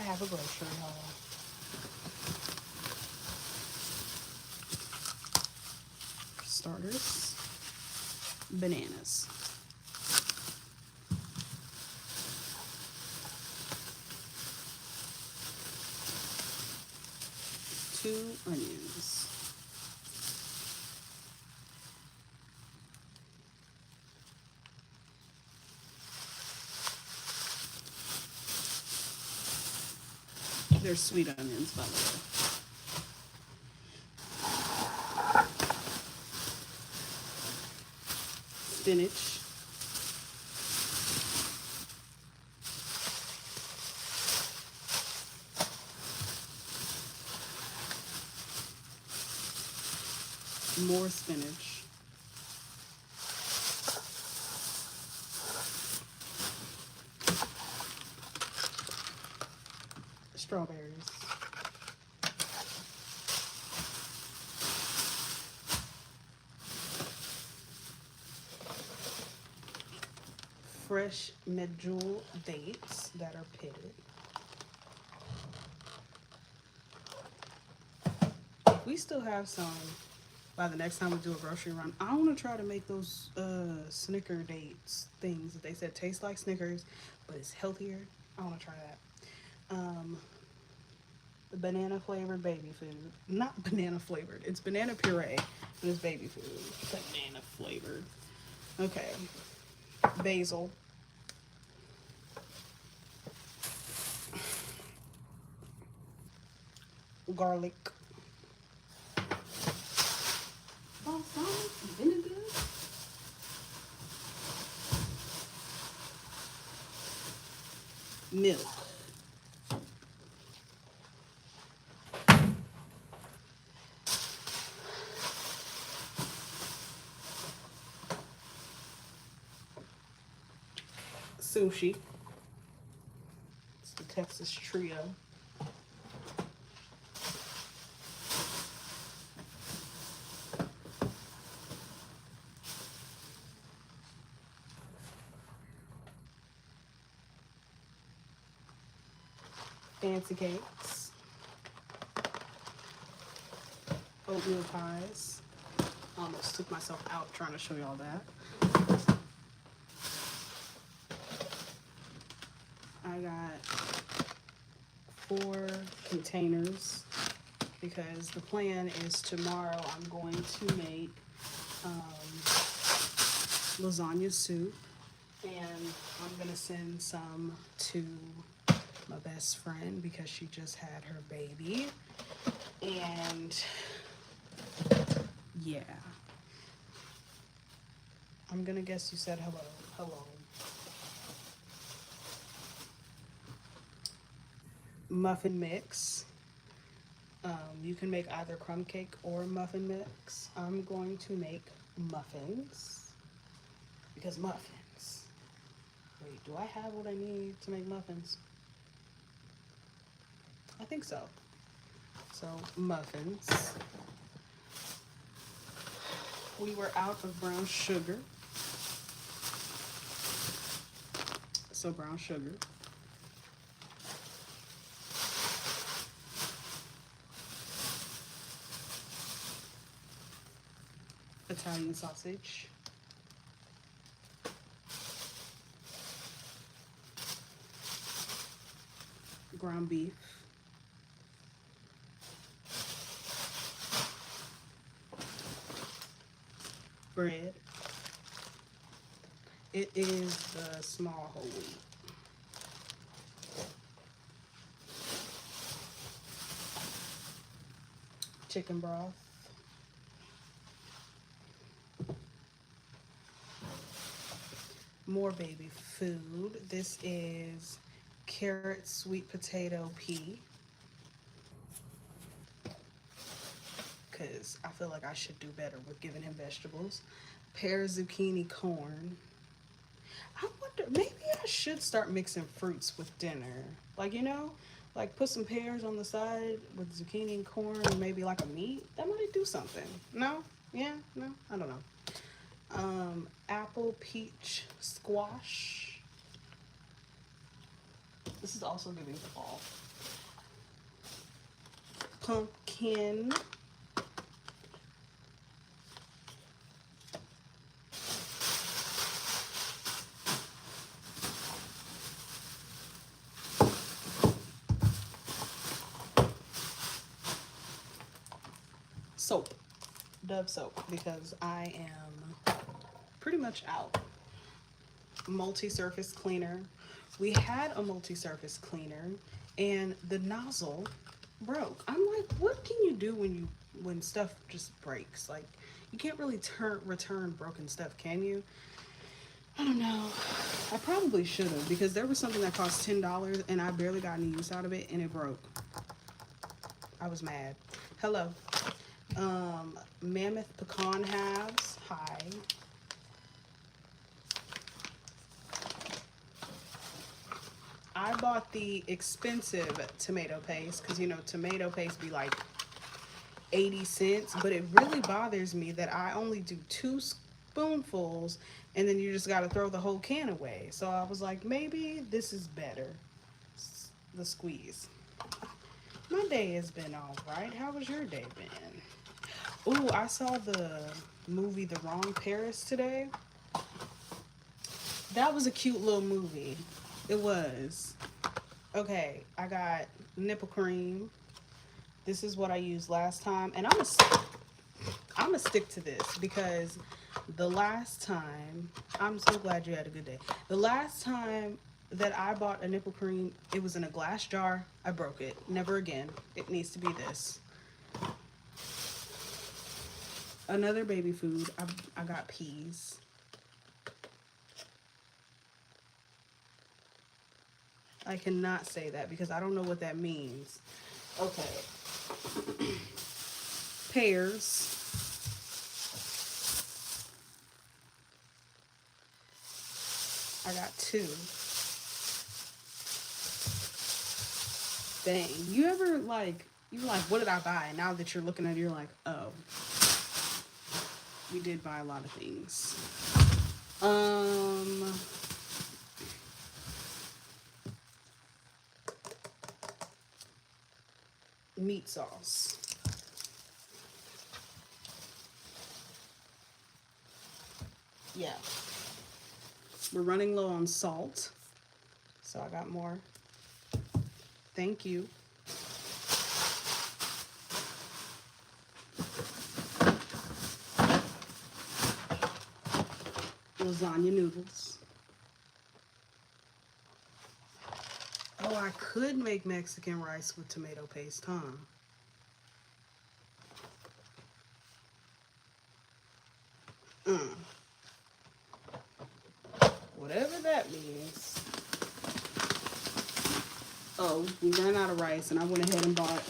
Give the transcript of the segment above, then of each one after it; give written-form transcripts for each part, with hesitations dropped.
I have a grocery haul. For starters, bananas. 2 onions. They're sweet onions, by the way. Spinach. More spinach. Strawberries. Fresh medjool dates that are pitted. We still have some. By the next time we do a grocery run, I want to try to make those Snicker dates things that they said taste like Snickers, but it's healthier. I want to try that. The banana flavored baby food. Not banana flavored. It's banana puree, but it's baby food. Banana flavored. Okay. Basil. Garlic. Balsamic vinegar. Milk. Sushi. It's the Texas Trio. Fancy cakes. Oatmeal pies. Almost took myself out trying to show y'all that. I got 4 containers because the plan is tomorrow I'm going to make lasagna soup, and I'm gonna send some to my best friend because she just had her baby. And yeah, I'm gonna guess you said hello. Muffin mix. You can make either crumb cake or muffin mix. I'm going to make muffins because muffins. Wait, do I have what I need to make muffins? I think so. So muffins. We were out of brown sugar. So brown sugar. Italian sausage. Ground beef. Bread. It is the small whole wheat. Chicken broth. More baby food. This is carrot sweet potato pea. Because I feel like I should do better with giving him vegetables. Pear zucchini corn. I wonder, maybe I should start mixing fruits with dinner. Like, you know, like put some pears on the side with zucchini and corn and maybe like a meat. That might do something. No? Yeah? No? I don't know. Apple peach squash. This is also giving fall. Pumpkin. Soap. Dove soap, because I am pretty much out. Multi-surface cleaner. We had a multi-surface cleaner and the nozzle broke. I'm like, what can you do when stuff just breaks? Like, you can't really return broken stuff, can you? I don't know. I probably should have, because there was something that cost $10 and I barely got any use out of it and it broke. I was mad. Hello. Mammoth pecan halves. Hi. I bought the expensive tomato paste because, you know, tomato paste be like 80 cents, but it really bothers me that I only do 2 spoonfuls and then you just got to throw the whole can away. So I was like, maybe this is better. The squeeze. My day has been all right. How was your day been? Oh, I saw the movie The Wrong Paris today. That was a cute little movie. It was. Okay, I got nipple cream. This is what I used last time. And I'm gonna stick to this because the last time, I'm so glad you had a good day. The last time that I bought a nipple cream, it was in a glass jar. I broke it. Never again. It needs to be this. Another baby food. I got peas. I cannot say that because I don't know what that means. Okay. Pears. I got 2. Dang. You ever you're like, what did I buy? And now that you're looking at it, you're like, oh. We did buy a lot of things. Meat sauce. Yeah. We're running low on salt, so I got more. Thank you. Lasagna noodles. Oh, I could make Mexican rice with tomato paste, huh? Whatever that means. Oh, we ran out of rice and I went ahead and bought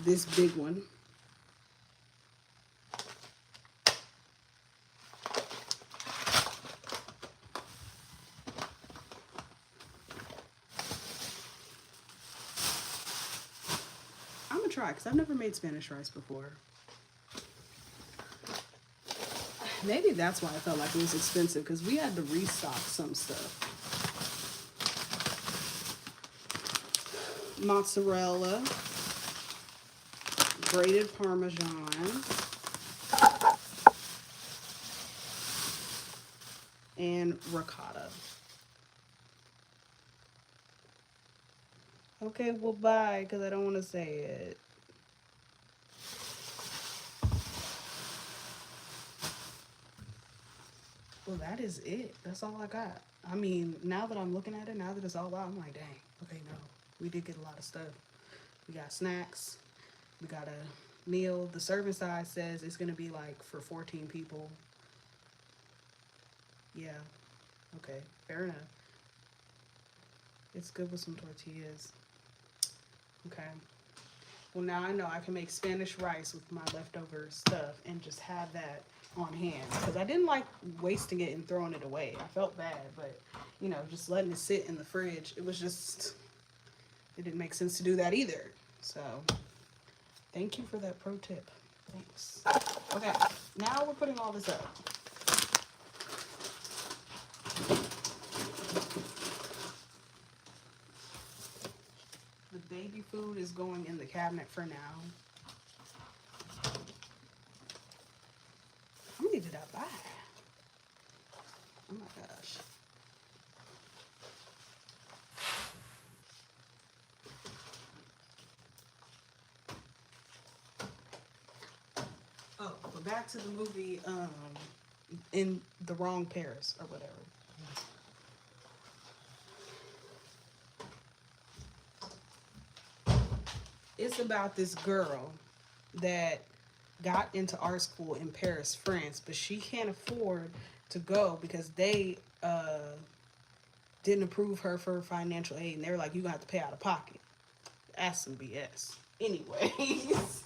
this big one. I'm gonna try because I've never made Spanish rice before. Maybe that's why I felt like it was expensive, because we had to restock some stuff. Mozzarella, grated Parmesan, and ricotta. Okay, well, bye, because I don't want to say it. Well, that is it. That's all I got. I mean, now that I'm looking at it, now that it's all out, I'm like, dang, okay, no. We did get a lot of stuff. We got snacks. We got a meal. The serving size says it's going to be like for 14 people. Yeah. Okay, fair enough. It's good with some tortillas. Okay. Well, now I know I can make Spanish rice with my leftover stuff and just have that on hand. Because I didn't like wasting it and throwing it away. I felt bad, but, you know, just letting it sit in the fridge, it was just, it didn't make sense to do that either. So, thank you for that pro tip. Thanks. Okay, now we're putting all this up. The baby food is going in the cabinet for now. How many did I buy? Oh my gosh. Oh, but back to the movie, In the Wrong Paris or whatever. It's about this girl that got into art school in Paris, France, but she can't afford to go because they didn't approve her for financial aid, and they were like, "You gonna have to pay out of pocket." That's some BS. Anyways,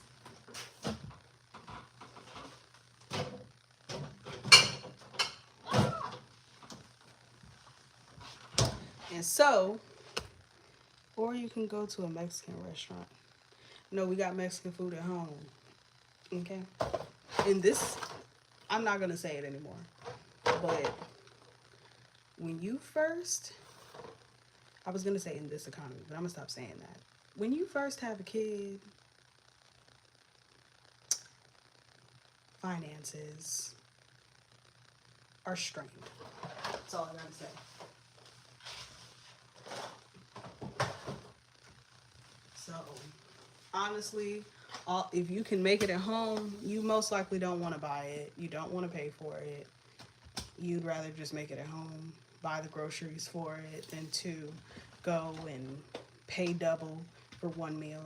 and so, or you can go to a Mexican restaurant. No, we got Mexican food at home. Okay, and this, I'm not gonna say it anymore, but when you first, I was gonna say in this economy, but I'm gonna stop saying that. When you first have a kid, finances are strained. That's all I gotta say. So, honestly, if you can make it at home, you most likely don't want to buy it. You don't want to pay for it. You'd rather just make it at home, buy the groceries for it, than to go and pay double for one meal.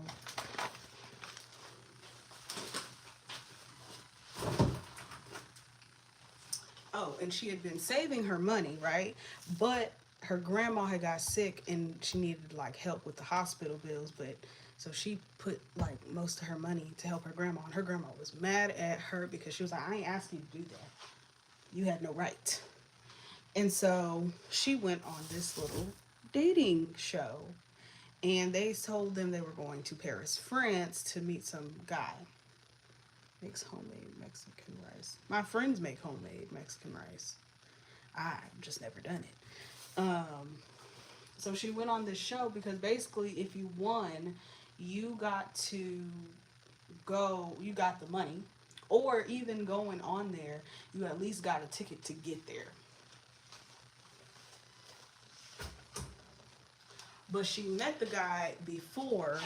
Oh, and she had been saving her money, right? But her grandma had got sick and she needed like help with the hospital bills, but so she put like most of her money to help her grandma, and her grandma was mad at her because she was like, "I ain't asking you to do that. You had no right." And so she went on this little dating show, and they told them they were going to Paris, France to meet some guy. Makes homemade Mexican rice. My friends make homemade Mexican rice. I've just never done it. So she went on this show because basically, if you won, you got to go, you got the money, or even going on there, you at least got a ticket to get there. But she met the guy before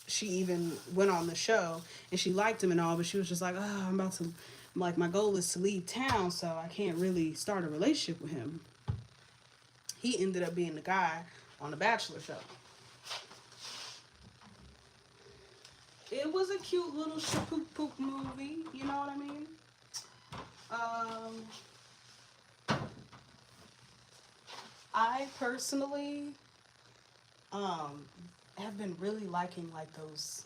she even went on the show, and she liked him and all, but she was just like, "Oh, I'm about to, like, my goal is to leave town, so I can't really start a relationship with him." He ended up being the guy on the Bachelor show. It was a cute little shapoop poop movie, you know what I mean? I personally um have been really liking like those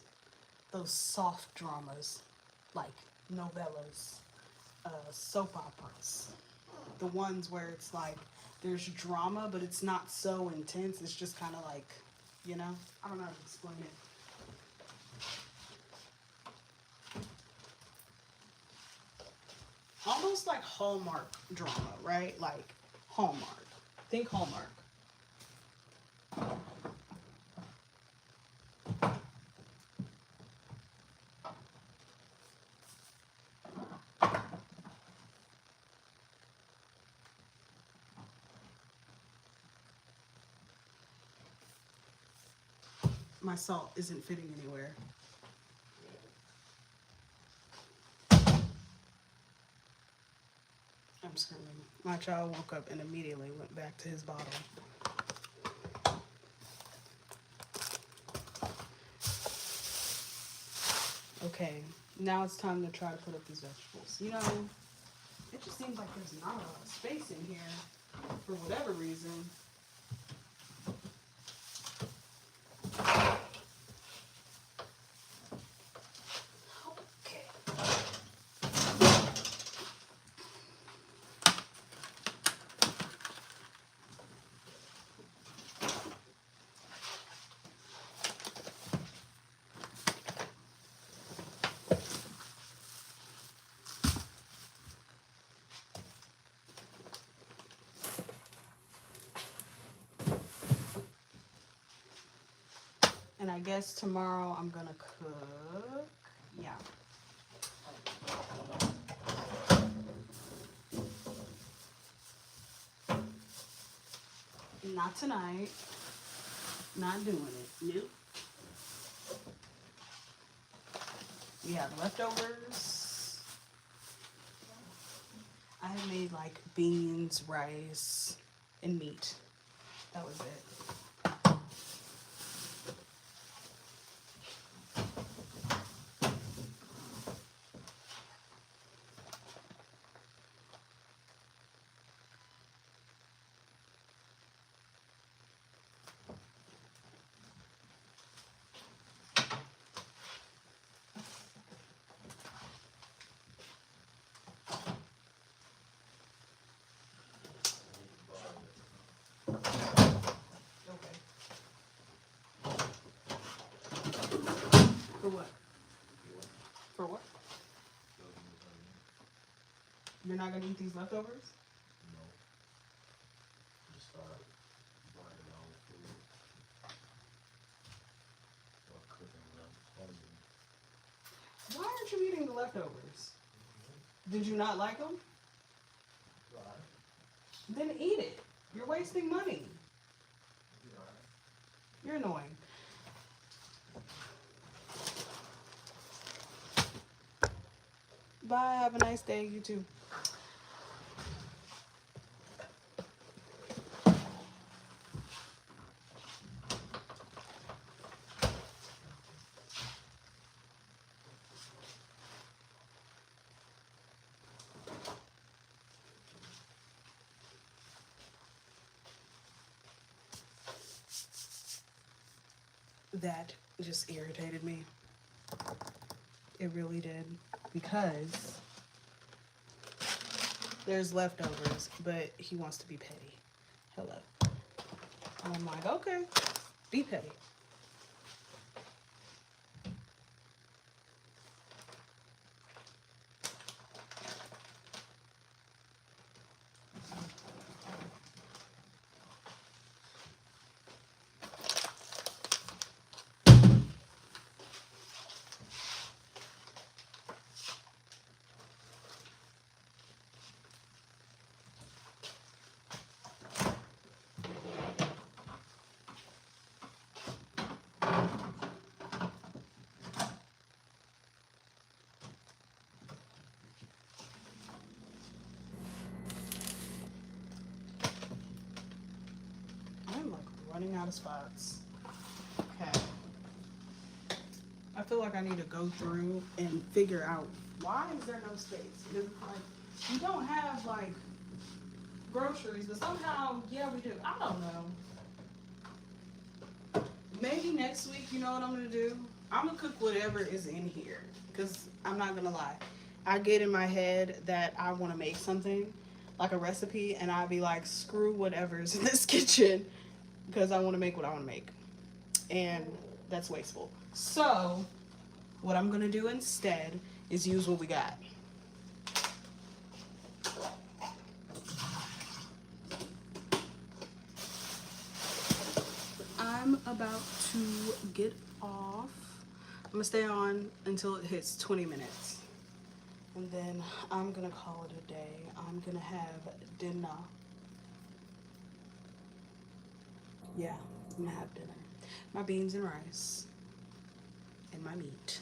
soft dramas, like novellas, soap operas, the ones where it's like there's drama but it's not so intense, it's just kind of like, I don't know how to explain it. Almost like Hallmark drama, right? Like Hallmark, think Hallmark. My salt isn't fitting anywhere. I'm screaming. My child woke up and immediately went back to his bottle. Okay, now it's time to try to put up these vegetables. It just seems like there's not a lot of space in here for whatever reason. Okay. And I guess tomorrow I'm gonna cook. Yeah. Not tonight. Not doing it. Nope. We have leftovers. I made like beans, rice, and meat. That was it. Okay. For what? For what? You're not gonna eat these leftovers? No. Just start buying your own food. Or cooking them. Why aren't you eating the leftovers? Did you not like them? Right. Then eat it. You're wasting money. Right. You're annoying. Bye. Have a nice day. You too. That just irritated me. It really did. Because there's leftovers, but he wants to be petty. Hello. And I'm like, okay, be petty. I'm like running out of spots. Okay. I feel like I need to go through and figure out why is there no space? Because like you don't have like groceries, but somehow, yeah, we do. I don't know. Maybe next week, you know what I'm gonna do? I'm gonna cook whatever is in here. Cause I'm not gonna lie. I get in my head that I wanna make something, like a recipe, and I'll be like, screw whatever's in this kitchen because I wanna make what I wanna make. And that's wasteful. So what I'm gonna do instead is use what we got. I'm about to get off. I'm gonna stay on until it hits 20 minutes. And then I'm gonna call it a day. I'm gonna have dinner. Yeah, I'm gonna have dinner. My beans and rice. And my meat.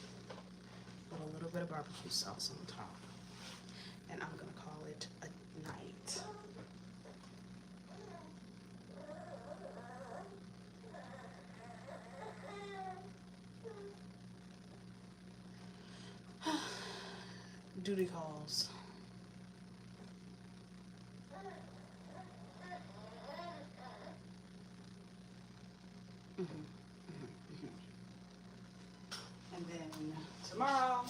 With a little bit of barbecue sauce on top. And I'm gonna call it a night. Duty calls. And then tomorrow,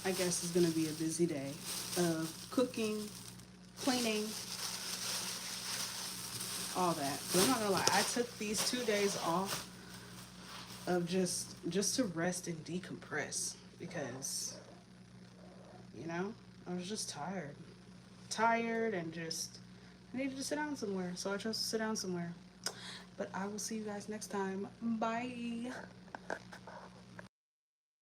I guess is gonna be a busy day of cooking, cleaning, all that. But I'm not gonna lie, I took these 2 days off of just to rest and decompress because, you know, I was just tired and just I needed to sit down somewhere. So I chose to sit down somewhere. But I will see you guys next time. Bye.